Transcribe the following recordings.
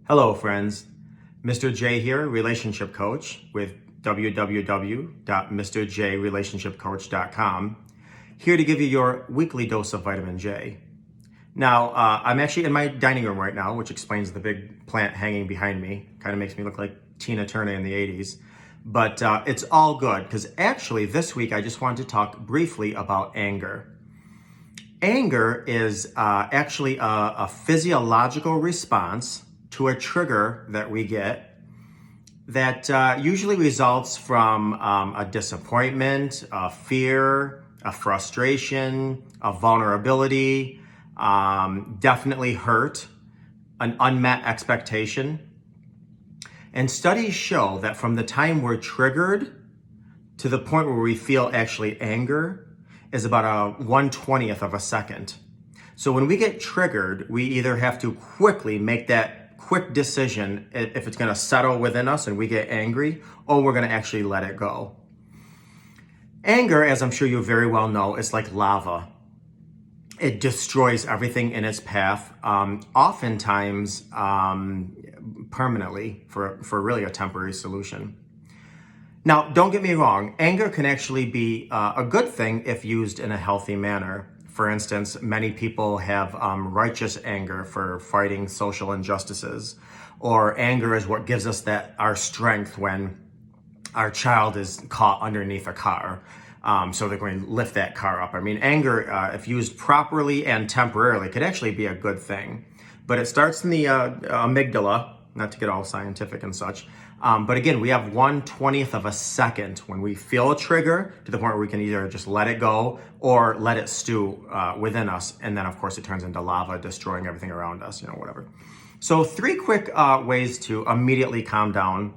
Hello, friends. Mr. J here, relationship coach with www.mrjrelationshipcoach.com, here to give you your weekly dose of vitamin J. Now, I'm actually in my dining room right now, which explains the big plant hanging behind me. Kind of makes me look like Tina Turner in the 80s. But it's all good, because actually this week I just wanted to talk briefly about anger. Anger is actually a physiological response to a trigger that we get that usually results from a disappointment, a fear, a frustration, a vulnerability, definitely hurt, an unmet expectation. And studies show that from the time we're triggered to the point where we feel actually anger is about a 1/20th of a second. So when we get triggered, we either have to quickly make that quick decision if it's going to settle within us and we get angry, or we're going to actually let it go. Anger, as I'm sure you very well know, is like lava. It destroys everything in its path, oftentimes permanently for really a temporary solution. Now, don't get me wrong, anger can actually be a good thing if used in a healthy manner. For instance, many people have righteous anger for fighting social injustices, or anger is what gives us our strength when our child is caught underneath a car. So they're going to lift that car up. I mean, anger, if used properly and temporarily, could actually be a good thing. But it starts in the amygdala, not to get all scientific and such. But again, we have 1/20th of a second when we feel a trigger to the point where we can either just let it go or let it stew within us. And then, of course, it turns into lava, destroying everything around us, whatever. So 3 quick ways to immediately calm down.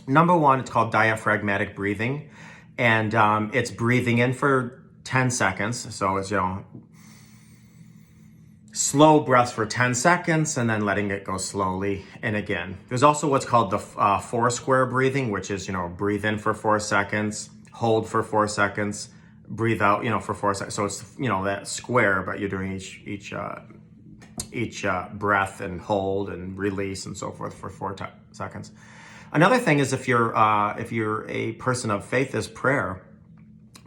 Number 1, it's called diaphragmatic breathing. And it's breathing in for 10 seconds. So it's, slow breaths for 10 seconds and then letting it go slowly in again. There's also what's called the 4-square breathing, which is, breathe in for 4 seconds, hold for 4 seconds, breathe out, for 4 seconds. So it's, that square, but you're doing each breath and hold and release and so forth for 4 seconds. Another thing is if you're a person of faith, is prayer.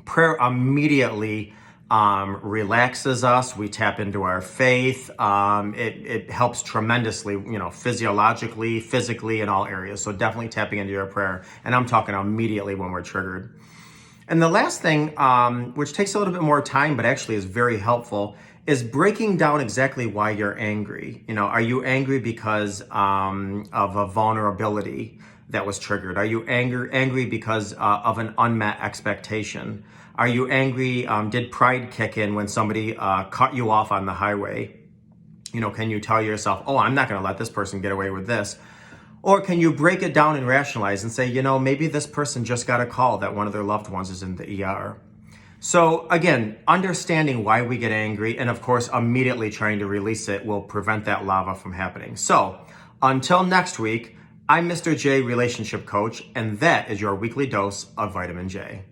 Prayer immediately relaxes us. We tap into our faith. It helps tremendously, physiologically, physically, in all areas. So definitely tapping into your prayer. And I'm talking immediately when we're triggered. And the last thing, which takes a little bit more time, but actually is very helpful, is breaking down exactly why you're angry. Are you angry because of a vulnerability that was triggered? Are you angry because of an unmet expectation? Are you angry? Did pride kick in when somebody cut you off on the highway? Can you tell yourself, oh, I'm not going to let this person get away with this? Or can you break it down and rationalize and say, maybe this person just got a call that one of their loved ones is in the ER. So again, understanding why we get angry and of course immediately trying to release it will prevent that lava from happening. So until next week, I'm Mr. J, relationship coach, and that is your weekly dose of vitamin J.